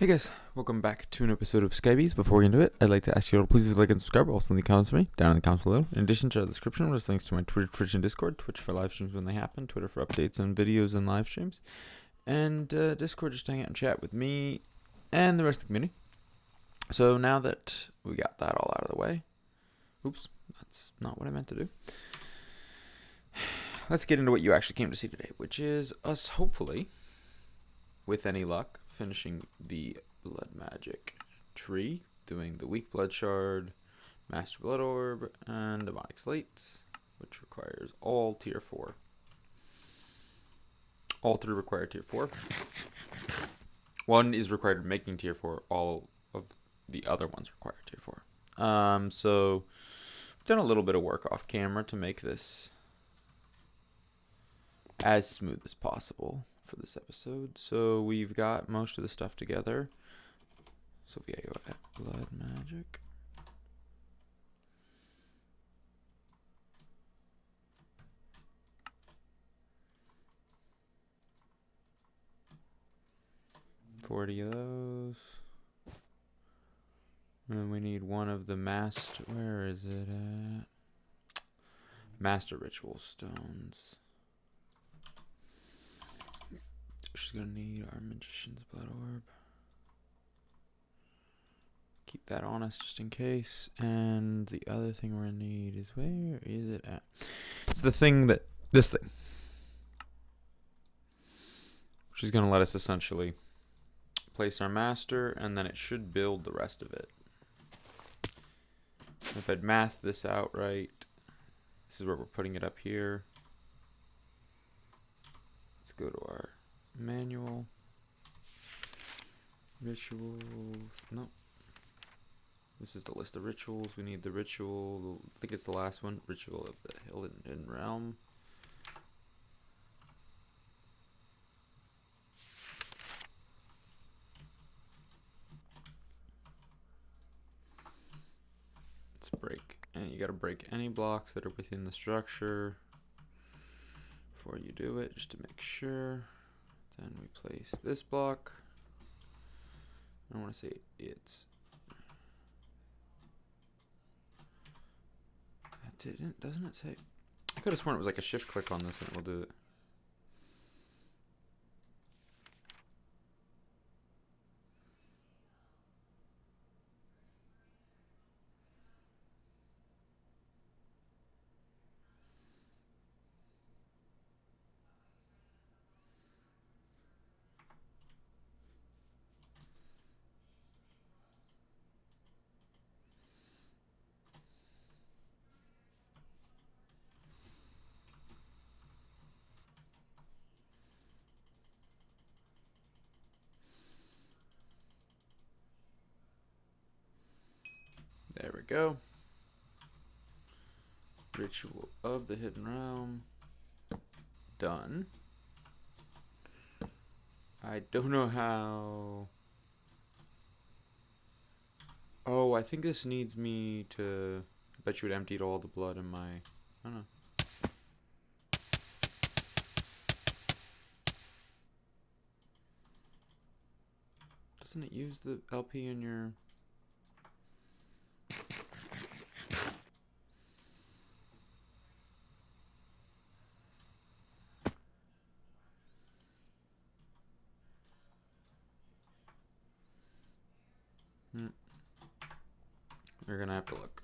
Hey guys, welcome back to an episode of Skybees. Before we get into it, I'd like to ask you all to please like and subscribe. Also leave comments for me down in the comments below. In addition to the description, there's links to my Twitter, Twitch, and Discord. Twitch for live streams when they happen, Twitter for updates on videos and live streams, and Discord just to hang out and chat with me and the rest of the community. So now that we got that all out of the way, oops, that's not what I meant to do. Let's get into what you actually came to see today, which is us hopefully, with any luck, finishing the blood magic tree, doing the weak blood shard, master blood orb, and demonic slates, which requires all tier 4. All 3 require tier 4. One is required making tier 4. All of the other ones require tier 4. So we've done a little bit of work off camera to make this as smooth as possible for this episode. So we've got most of the stuff together. So we go at blood magic. $40 of those. And we need one of the master, where is it at? Master ritual stones. She's gonna need our magician's blood orb. Keep that on us just in case. And the other thing we're gonna need is, where is it at? It's the thing that, this thing. She's gonna let us essentially place our master, and then it should build the rest of it. If I'd mathed this out right, this is where we're putting it up here. Let's go to our manual. Rituals. Nope. This is the list of rituals. We need the ritual. I think it's the last one. Ritual of the Hidden Realm. Let's break. And you got to break any blocks that are within the structure before you do it, just to make sure. Then we place this block. I want to say it's. That didn't, doesn't it say? I could have sworn it was like a shift click on this and it will do it. There we go. Ritual of the Hidden Realm. Done. I don't know how. Oh, I think this needs me to. I bet you it emptied all the blood in my. I don't know. Doesn't it use the LP in your. We're gonna have to look.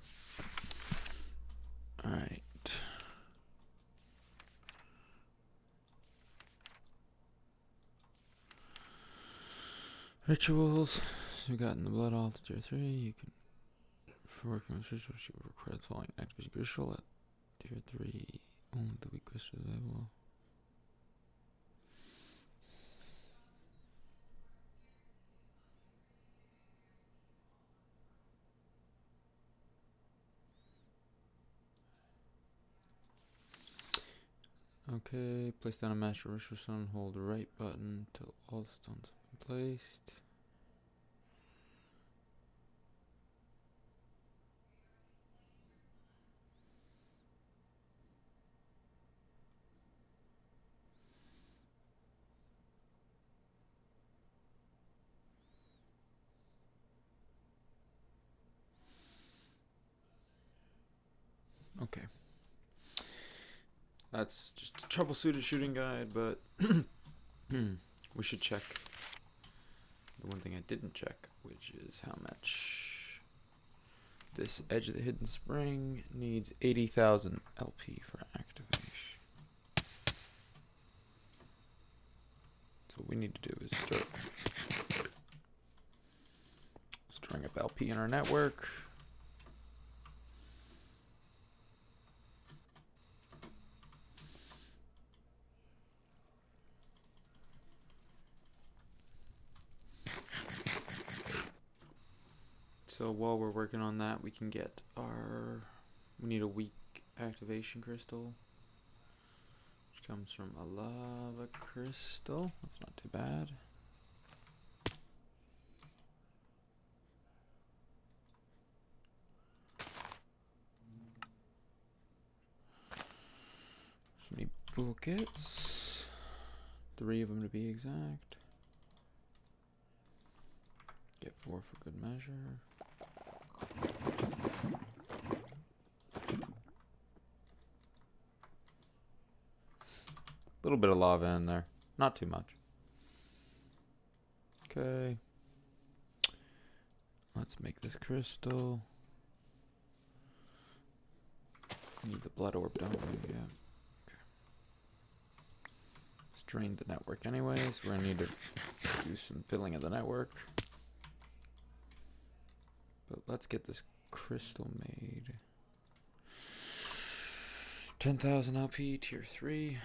Alright. Rituals. You got in the blood all to tier 3. You can, for working with rituals, you require the following activation ritual at tier 3. Only the weak crystal is available. Okay, place down a master ritual stone, hold the right button until all the stones have been placed. That's just a troubleshooted shooting guide, but we should check the one thing I didn't check, which is how much this Edge of the Hidden Spring needs. 80,000 LP for activation. So what we need to do is start storing up LP in our network. So while we're working on that, we can get we need a weak activation crystal, which comes from a lava crystal. That's not too bad. So we need buckets, 3 of them to be exact. Get 4 for good measure. A little bit of lava in there, not too much. Okay. Let's make this crystal. Need the blood orb, don't we? Yeah. Okay. Let's drain the network anyways. We're gonna need to do some filling of the network. But let's get this crystal made. 10,000 LP, tier 3.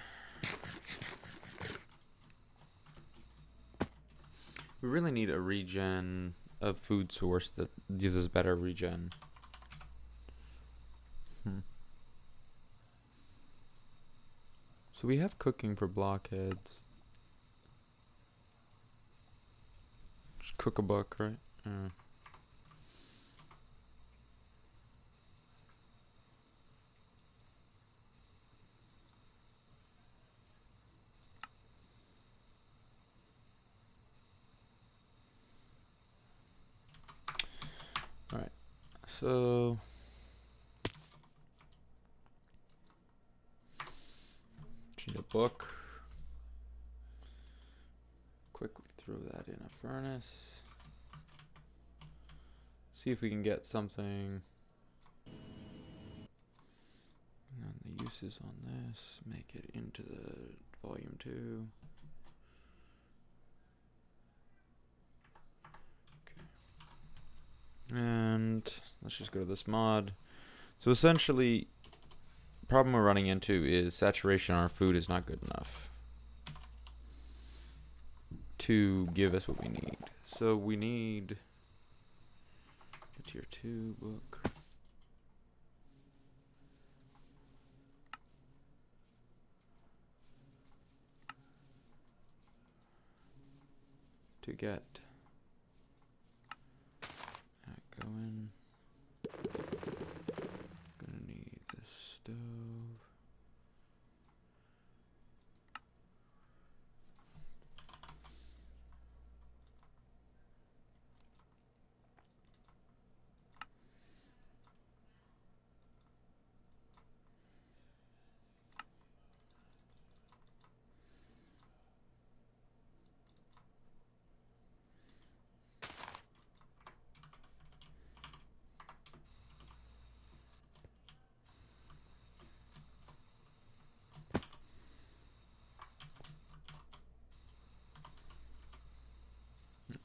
We really need a regen of food source that gives us better regen. So we have cooking for blockheads. Just cook a book, right? Alright, so need a book. Quickly throw that in a furnace. See if we can get something. And the uses on this, make it into the volume 2. And let's just go to this mod. So essentially, the problem we're running into is saturation on our food is not good enough to give us what we need. So we need a tier 2 book. To get that going. Gonna need this stove.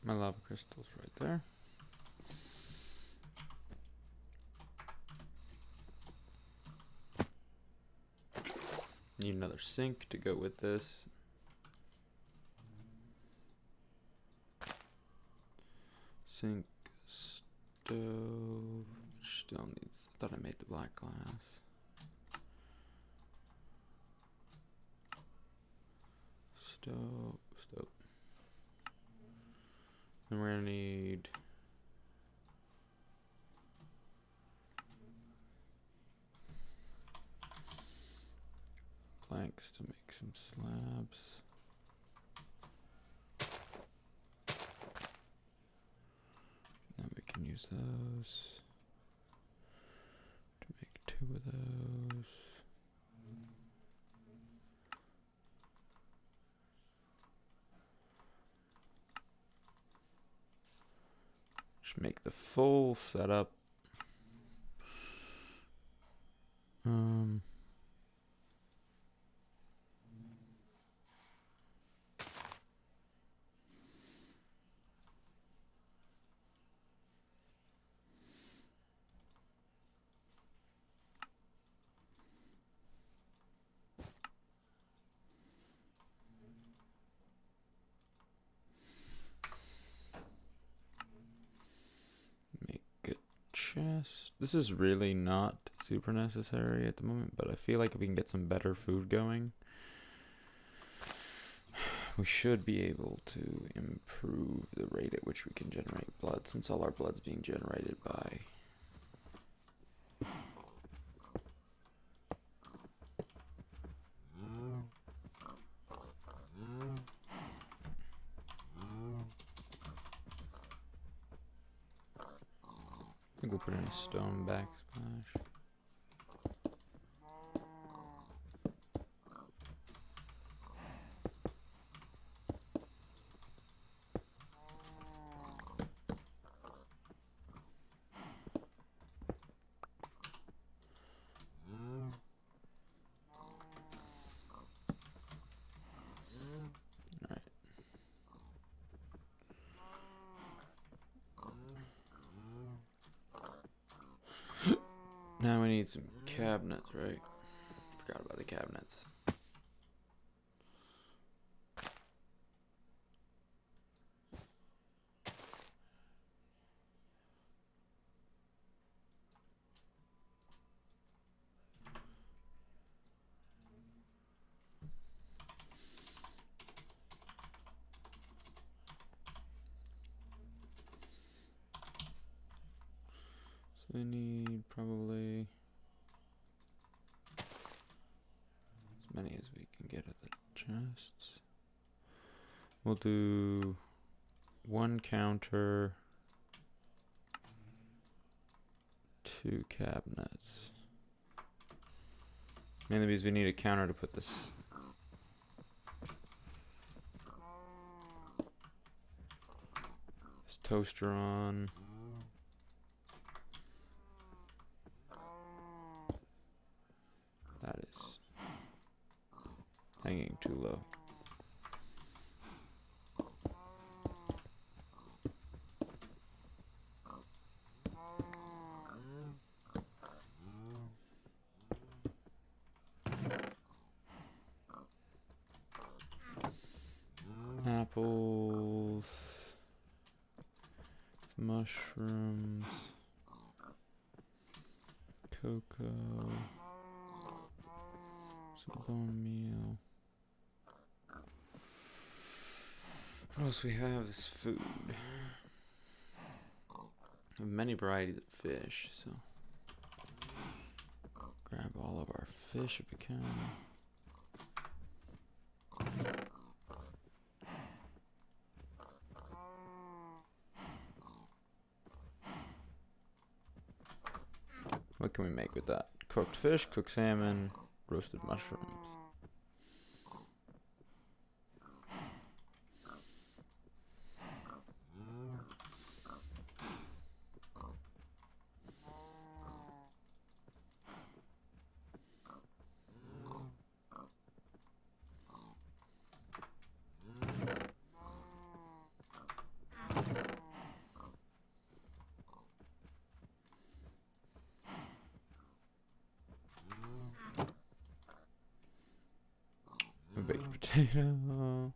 My lava crystal's right there. Need another sink to go with this. Sink, stove, still needs, I thought I made the black glass. Stove. Then we're gonna need planks to make some slabs. Then we can use those to make 2 of those. Just make the full setup. Chest. This is really not super necessary at the moment, but I feel like if we can get some better food going, we should be able to improve the rate at which we can generate blood, since all our blood's being generated by I think we'll put in a stone backsplash. Now we need some cabinets, right? Forgot about the cabinets. So we need probably as many as we can get at the chests. We'll do one counter, 2 cabinets. Mainly because we need a counter to put this toaster on. That is hanging too low. Apples, mushrooms, cocoa, some bone meal. What else we have is food. We have many varieties of fish, so grab all of our fish if we can. What can we make with that? Cooked fish, cooked salmon, roasted mushrooms. A baked potato.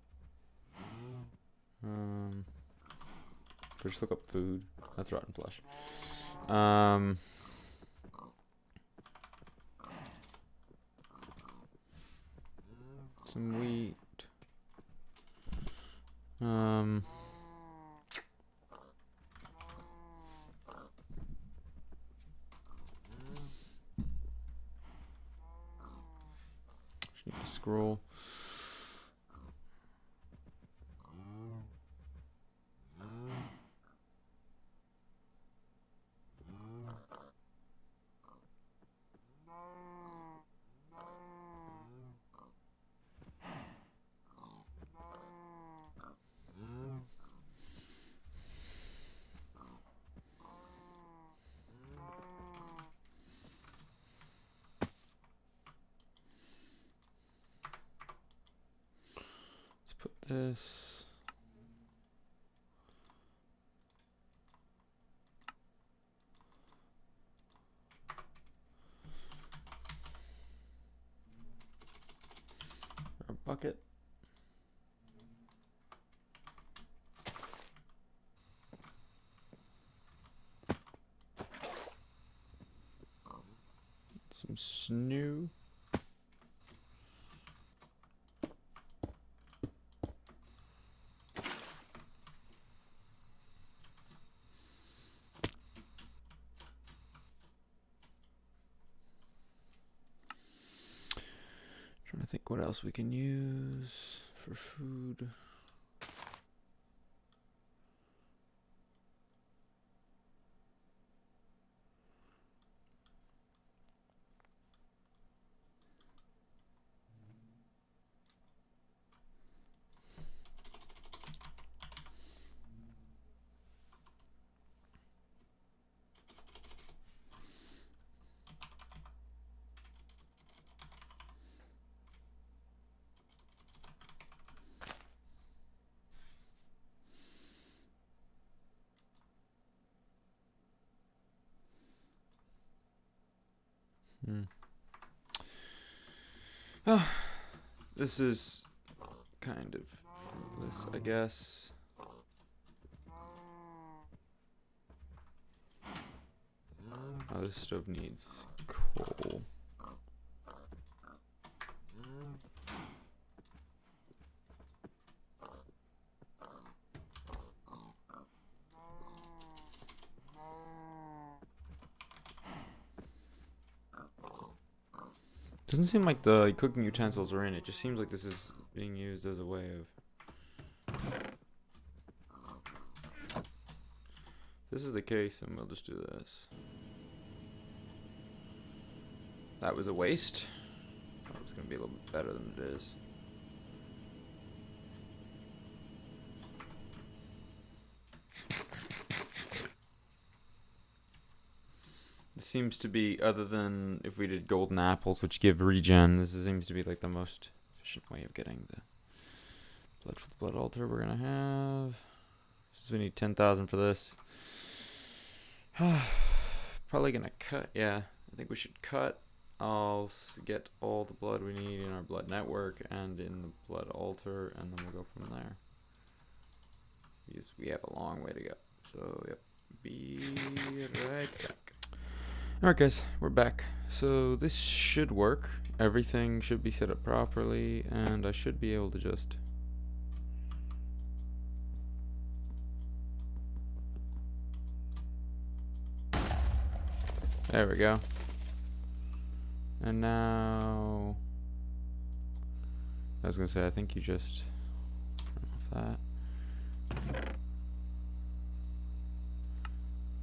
Just look up food. That's rotten flesh. Some wheat. Just need to scroll. this. A bucket. Some snoo. Trying to think what else we can use for food. Oh, this is kind of this, I guess. Oh, this stove needs coal. Doesn't seem like the cooking utensils are in it. Just seems like this is being used as a way of... If this is the case, then we'll just do this. That was a waste. I thought it was going to be a little bit better than it is. This seems to be, other than if we did golden apples, which give regen, this seems to be like the most efficient way of getting the blood for the blood altar we're going to have. Since we need 10,000 for this. Probably going to cut, yeah. I think we should cut. I'll get all the blood we need in our blood network and in the blood altar, and then we'll go from there. Because we have a long way to go. So, yep. Be right back. Alright guys, we're back. So this should work. Everything should be set up properly, and I should be able to just... There we go. And now... I was gonna say, I think you just... turn off that.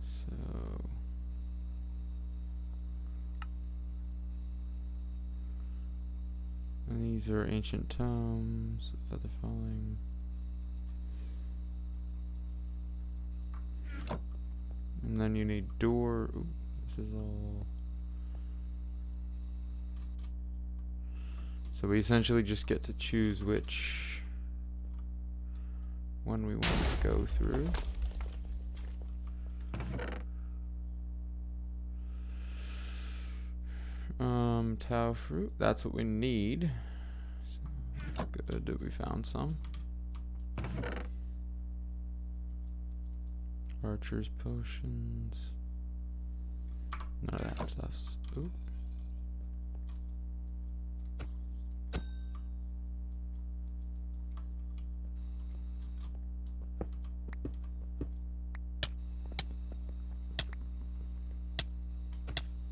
So... And these are ancient tomes, feather falling. And then you need door. Ooh, this is all. So we essentially just get to choose which one we want to go through. Tau fruit, that's what we need. So that's good that we found some. Archer's potions. None of that stuff's. Ooh.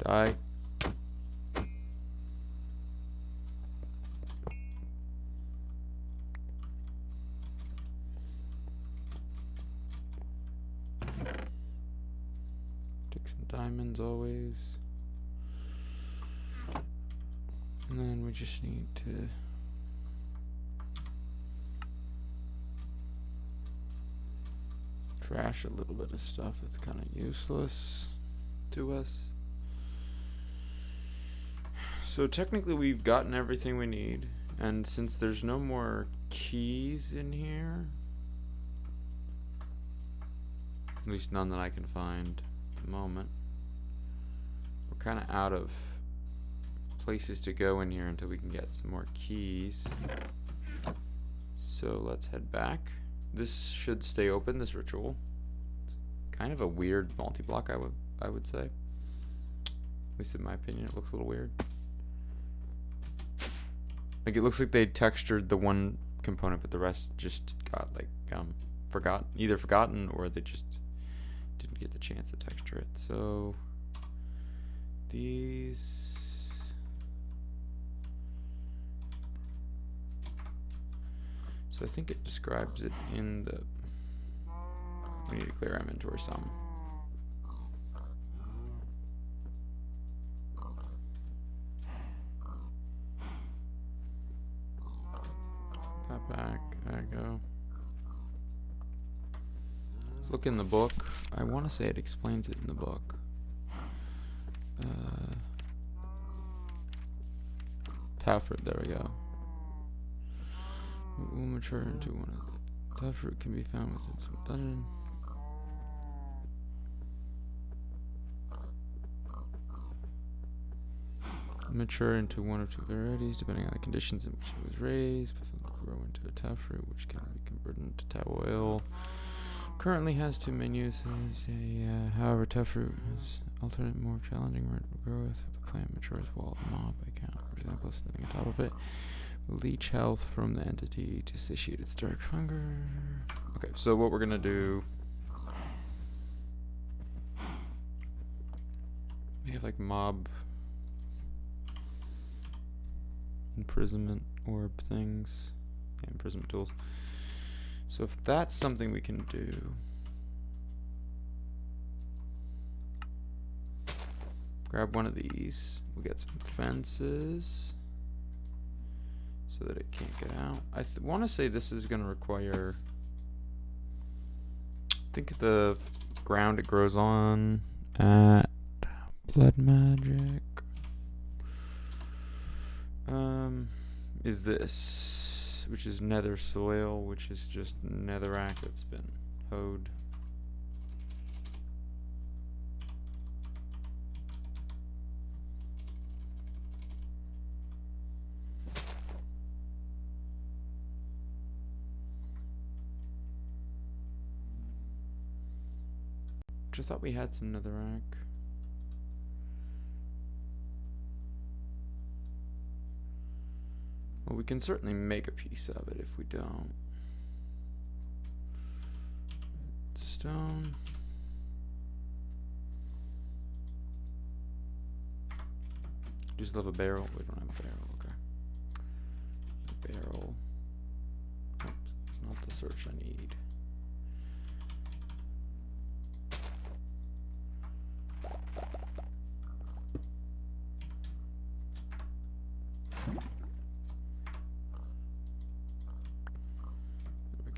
Die. Diamonds always. And then we just need to trash a little bit of stuff that's kind of useless to us. So technically we've gotten everything we need, and since there's no more keys in here. At least none that I can find at the moment. We're kind of out of places to go in here until we can get some more keys. So let's head back. This should stay open, this ritual. It's kind of a weird multi-block, I would say. At least in my opinion, it looks a little weird. Like, it looks like they textured the one component, but the rest just got like either forgotten or they just didn't get the chance to texture it. So these. So I think it describes it in the. We need to clear our inventory some. That back. There we go. Let's look in the book. I want to say it explains it in the book. Taffruit. There we go. It will mature into one of the taffruit can be found within some dungeon. Mature into one or two varieties depending on the conditions in which it was raised. Grow into a taffruit, which can be converted into tau oil. Currently has two main uses. However, taffruit has alternate, more challenging growth. If the plant matures while the mob account, for example, standing on top of it. Leech health from the entity to satiate its dark hunger. Okay, so what we're gonna do, we have like mob imprisonment orb things, yeah, imprisonment tools. So if that's something we can do, grab one of these. We'll get some fences so that it can't get out. I want to say this is going to require, I think the ground it grows on at blood magic is this, which is nether soil, which is just netherrack that's been hoed. I thought we had some netherrack. Well, we can certainly make a piece of it if we don't. Stone. Just love a barrel. We don't have a barrel. Okay. A barrel. Oops, it's not the search I need.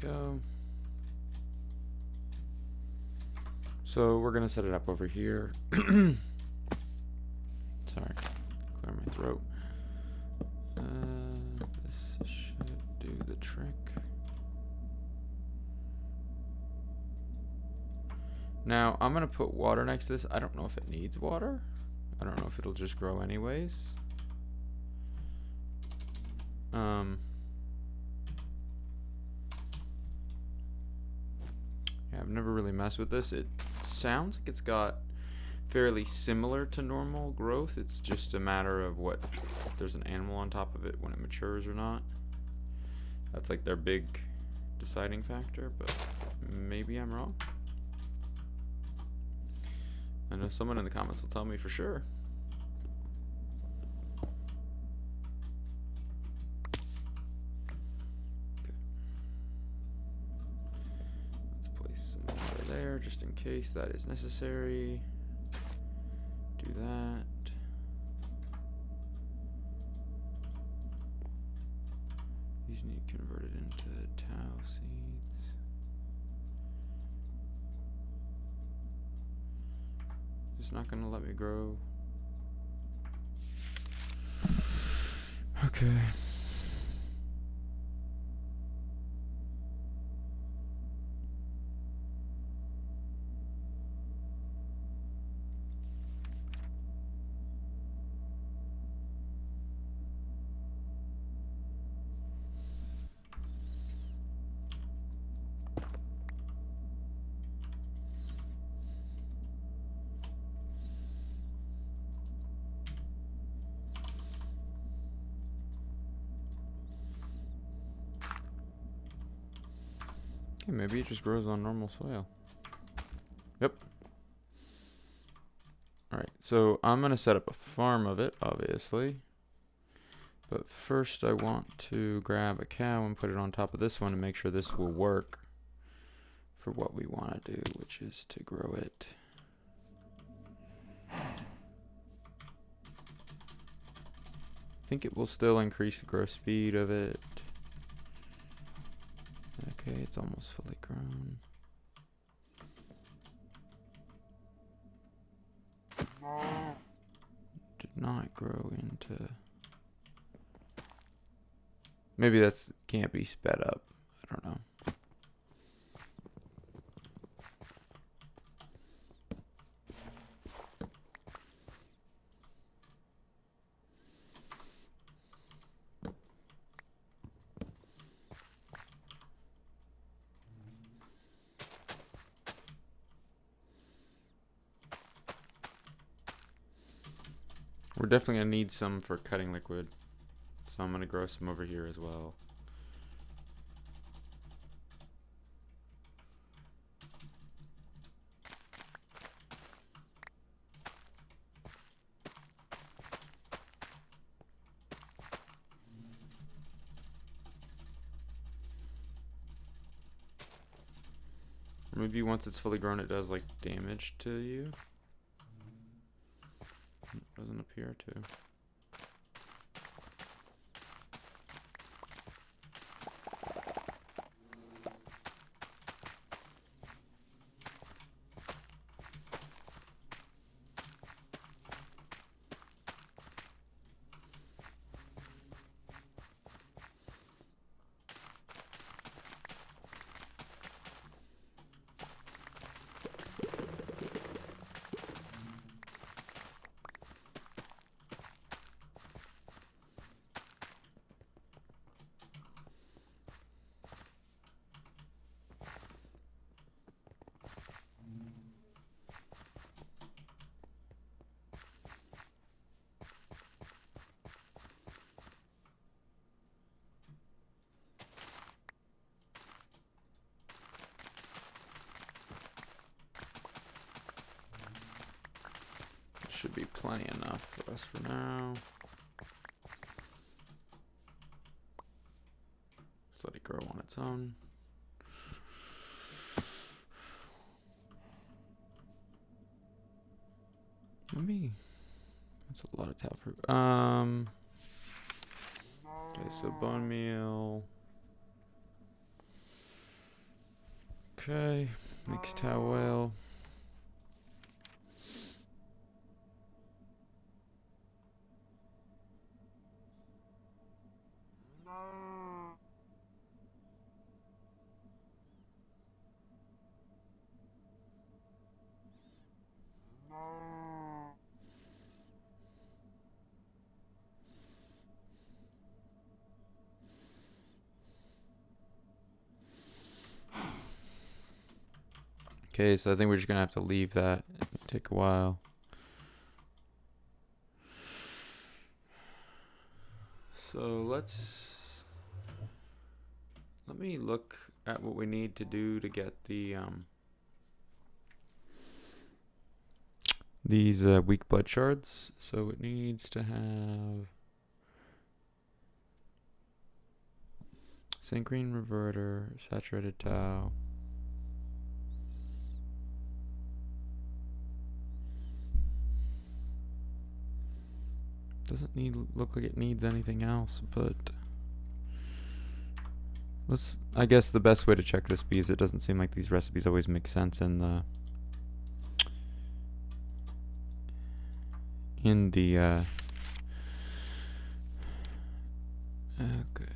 Go. So we're gonna set it up over here. Sorry, clear my throat. This should do the trick. Now I'm gonna put water next to this. I don't know if it needs water. I don't know if it'll just grow anyways. Yeah, I've never really messed with this. It sounds like it's got fairly similar to normal growth. It's just a matter of if there's an animal on top of it when it matures or not. That's like their big deciding factor, but maybe I'm wrong. I know someone in the comments will tell me for sure. There, just in case that is necessary. Do that. These need converted into tau seeds. It's not gonna let me grow. Okay. Okay, maybe it just grows on normal soil. Yep. Alright, so I'm going to set up a farm of it, obviously. But first I want to grab a cow and put it on top of this one and make sure this will work for what we want to do, which is to grow it. I think it will still increase the growth speed of it. Okay, it's almost fully grown. Did not grow into... Maybe that's can't be sped up. I don't know. We're definitely going to need some for cutting liquid. So I'm going to grow some over here as well. Or maybe once it's fully grown it does like damage to you. It doesn't appear to. Should be plenty enough for us for now. Just let it grow on its own. Maybe that's a lot of tau fruit. Okay, so bone meal. Okay, mixed tau oil. Okay, so I think we're just gonna have to leave that. It'll take a while. So let me look at what we need to do to get the these weak blood shards. So it needs to have sync-green reverter, saturated tau. Doesn't look like it needs anything else, but I guess the best way to check this, because it doesn't seem like these recipes always make sense in the okay,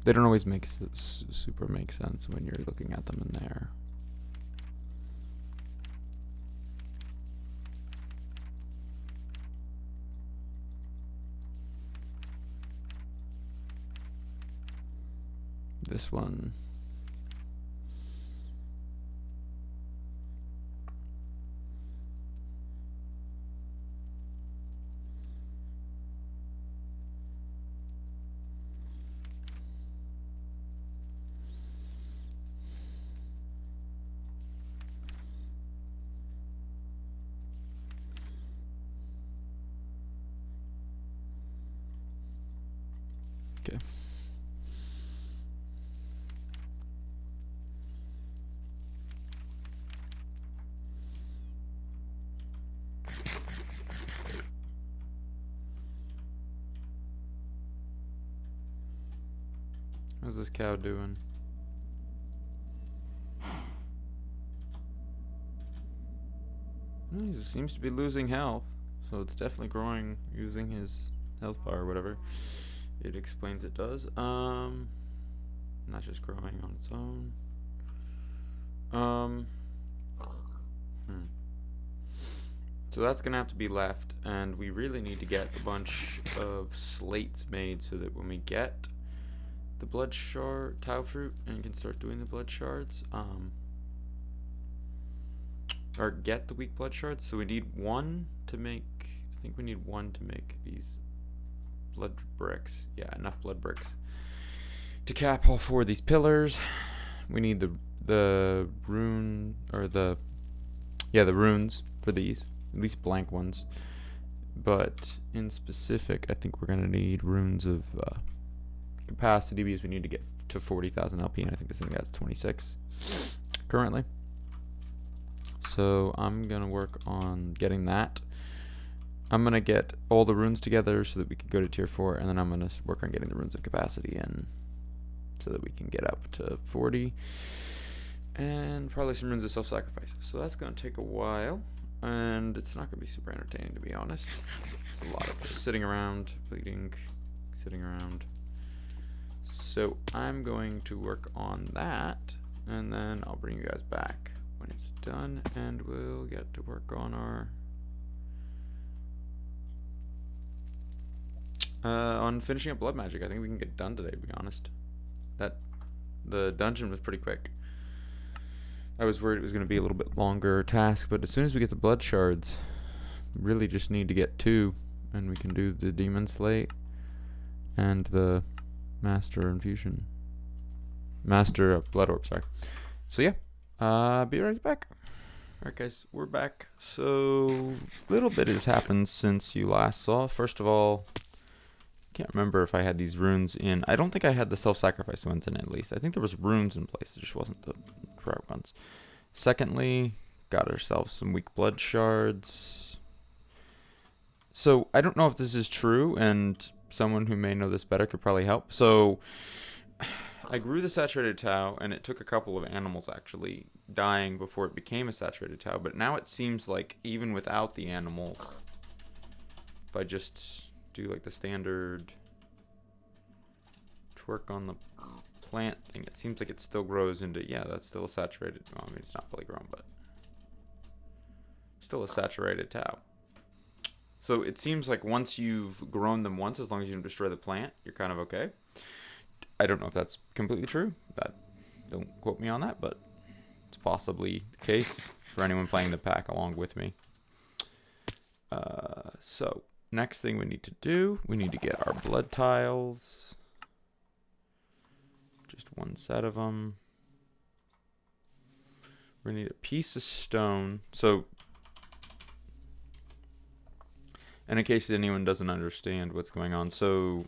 they don't always super make sense when you're looking at them in there. This one. How's this cow doing? Well, he seems to be losing health, so it's definitely growing using his health bar or whatever it explains it does. Not just growing on its own. So that's gonna have to be left, and we really need to get a bunch of slates made so that when we get the blood shard tau fruit and can start doing the blood shards, or get the weak blood shards. So we need one to make, I think we need one to make these blood bricks. Yeah, enough blood bricks to cap all 4 of these pillars. We need the rune, or the runes for these, at least blank ones. But in specific, I think we're gonna need runes of capacity, because we need to get to 40,000 LP, and I think this thing has 26 currently. So I'm gonna work on getting that. I'm gonna get all the runes together so that we can go to tier 4, and then I'm gonna work on getting the runes of capacity in so that we can get up to 40, and probably some runes of self-sacrifice. So that's gonna take a while, and it's not gonna be super entertaining, to be honest. It's a lot of just sitting around, bleeding, sitting around. So I'm going to work on that, and then I'll bring you guys back when it's done, and we'll get to work on our on finishing up blood magic. I think we can get done today, to be honest. The dungeon was pretty quick. I was worried it was going to be a little bit longer task, but as soon as we get the blood shards, we really just need to get 2, and we can do the demon slate and the master infusion, master of blood orb, sorry. So yeah, be right back. Alright guys, we're back. So little bit has happened since you last saw. First of all, can't remember if I had these runes in. I don't think I had the self-sacrifice ones in, at least. I think there was runes in place, it just wasn't the correct ones. Secondly, got ourselves some weak blood shards. So I don't know if this is true, and someone who may know this better could probably help. So I grew the saturated tau, and it took a couple of animals actually dying before it became a saturated tau, but now it seems like even without the animals, if I just do like the standard twerk on the plant thing, it seems like it still grows into, yeah, that's still a saturated, well, I mean, it's not fully grown, but still a saturated tau. So it seems like once you've grown them once, as long as you don't destroy the plant, you're kind of okay. I don't know if that's completely true. Don't quote me on that, but it's possibly the case for anyone playing the pack along with me. So next thing we need to do, we need to get our blood tiles. Just 1 set of them. We're gonna need a piece of stone. So, and in case anyone doesn't understand what's going on, so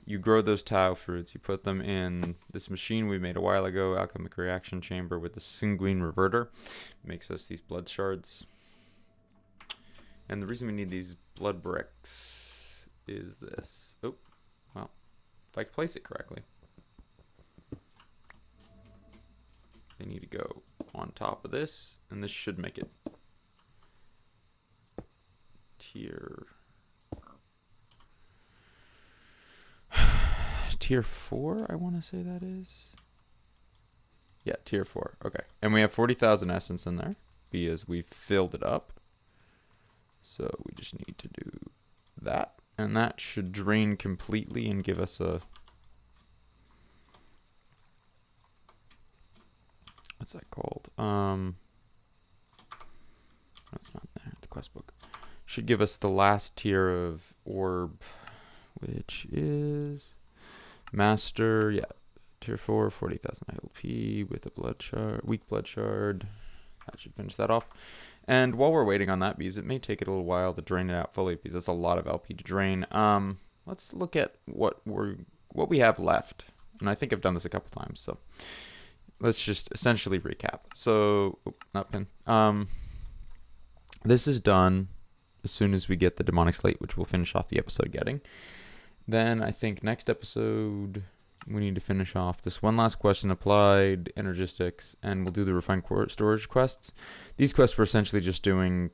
you grow those tau fruits, you put them in this machine we made a while ago, alchemic reaction chamber with the sanguine reverter. Makes us these blood shards. And the reason we need these blood bricks is this. Oh, well, if I can place it correctly. They need to go on top of this, and this should make it tier 4, I want to say that is. Yeah, tier 4. Okay. And we have 40,000 essence in there because we filled it up. So we just need to do that. And that should drain completely and give us a... What's that called? That's not there. The quest book. Should give us the last tier of orb, which is... Master, yeah, tier 4, 40,000 LP with a blood shard, weak blood shard. That should finish that off. And while we're waiting on that, because it may take it a little while to drain it out fully, because that's a lot of LP to drain. Let's look at what we have left. And I think I've done this a couple times, so let's just essentially recap. So, not pin. This is done as soon as we get the demonic slate, which we'll finish off the episode getting. Then I think next episode we need to finish off this one last question, applied energistics, and we'll do the refined storage quests. These quests were essentially just doing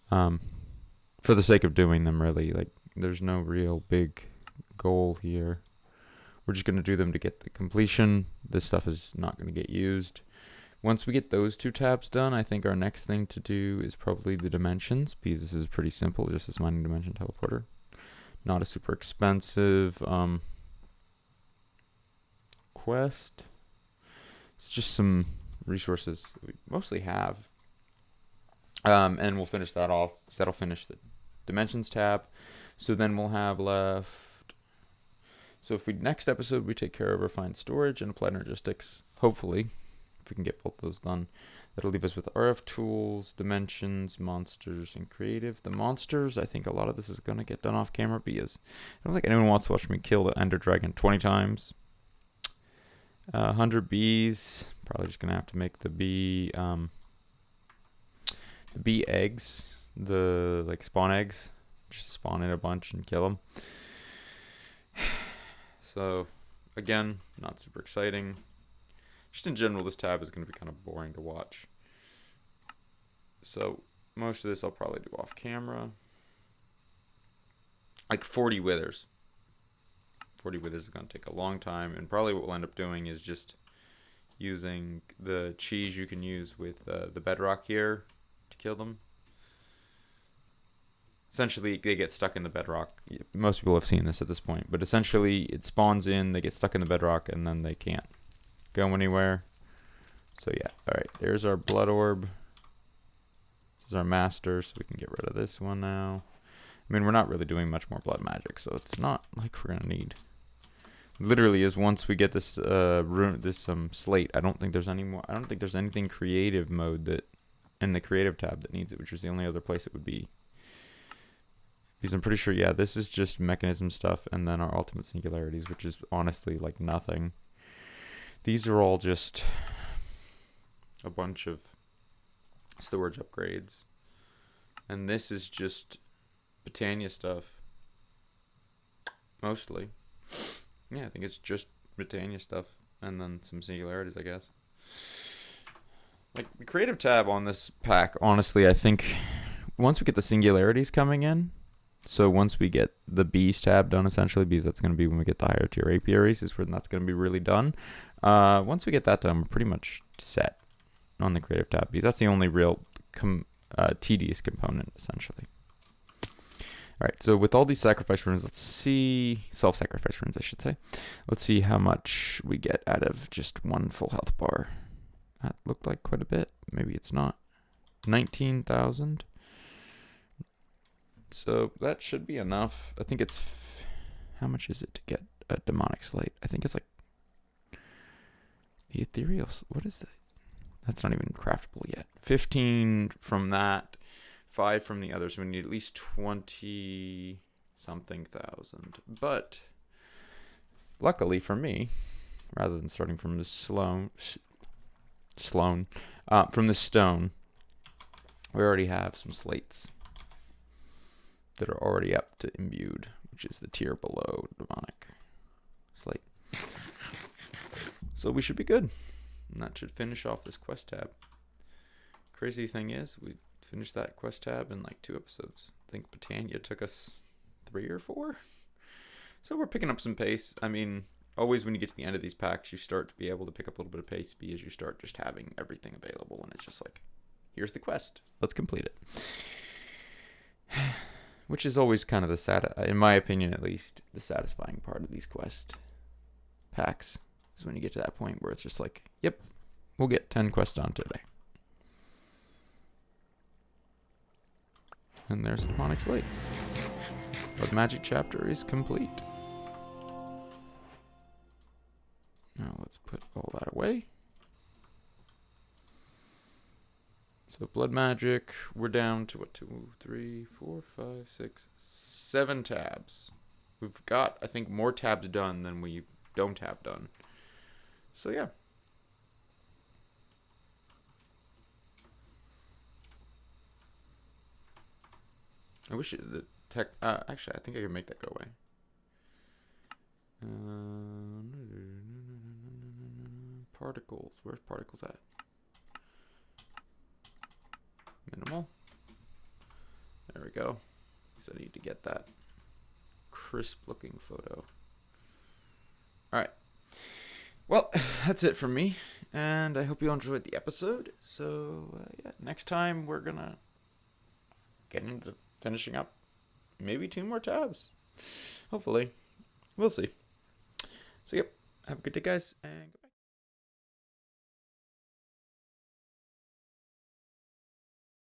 for the sake of doing them, really. Like, there's no real big goal here. We're just going to do them to get the completion. This stuff is not going to get used. Once we get those 2 tabs done, I think our next thing to do is probably the dimensions, because this is pretty simple, just this mining dimension teleporter. Not a super expensive quest. It's just some resources that we mostly have. And we'll finish that off, because that'll finish the dimensions tab. So then we'll have left. So if we next episode we take care of refined storage and applied energistics, hopefully, if we can get both those done, that'll leave us with RF tools, dimensions, monsters, and creative. The monsters, I think a lot of this is gonna get done off camera, because I don't think anyone wants to watch me kill the Ender Dragon 20 times. 100 bees. Probably just gonna have to make the bee eggs, the like spawn eggs. Just spawn in a bunch and kill them. So, again, not super exciting. Just in general, this tab is going to be kind of boring to watch. So, most of this I'll probably do off camera. Like 40 withers. 40 withers is going to take a long time. And probably what we'll end up doing is just using the cheese you can use with the bedrock here to kill them. Essentially, they get stuck in the bedrock. Most people have seen this at this point. But essentially, it spawns in, they get stuck in the bedrock, and then they can't go anywhere. So yeah, alright, there's our blood orb. This is our master, so we can get rid of this one now. I mean, we're not really doing much more blood magic, so it's not like we're going to need. Literally is once we get this slate, I don't think there's any more. I don't think there's anything creative mode that in the creative tab that needs it, which is the only other place it would be. Because I'm pretty sure, yeah, this is just mechanism stuff, and then our ultimate singularities, which is honestly like nothing. These are all just a bunch of storage upgrades. And this is just Britannia stuff. Mostly. Yeah, I think it's just Britannia stuff. And then some singularities, I guess. Like, the creative tab on this pack, honestly, I think once we get the singularities coming in, so once we get the bees tab done, essentially, because that's going to be when we get the higher tier apiaries, is when that's going to be really done. Once we get that done, we're pretty much set on the creative tab, because that's the only real tedious component, essentially. Alright, so with all these sacrifice runes, let's see, self-sacrifice runes, I should say. Let's see how much we get out of just one full health bar. That looked like quite a bit. Maybe it's not. 19,000. So that should be enough. I think it's, how much is it to get a demonic slate? I think it's like the ethereal, what is that? That's not even craftable yet. 15 from that, 5 from the others. We need at least 20 something thousand. But luckily for me, rather than starting from the from the stone, we already have some slates that are already up to imbued, which is the tier below demonic slate. So we should be good. And that should finish off this quest tab. Crazy thing is, we finished that quest tab in like 2 episodes. I think Britannia took us 3 or 4. So we're picking up some pace. I mean, always when you get to the end of these packs, you start to be able to pick up a little bit of pace because you start just having everything available. And it's just like, here's the quest. Let's complete it. Which is always kind of the in my opinion at least, the satisfying part of these quest packs. Is when you get to that point where it's just like, yep, we'll get 10 quests done today. And there's a demonic slate. But magic chapter is complete. Now let's put all that away. So blood magic, we're down to what, 2, 3, 4, 5, 6, 7 tabs. We've got, I think, more tabs done than we don't have done. So yeah. I wish the tech, actually I think I could make that go away. Particles. Where's particles at? Minimal. There we go. So I need to get that crisp looking photo. All right. Well, that's it from me, and I hope you all enjoyed the episode. So yeah, next time we're gonna get into finishing up maybe 2 more tabs. Hopefully. We'll see. So yep, have a good day, guys, and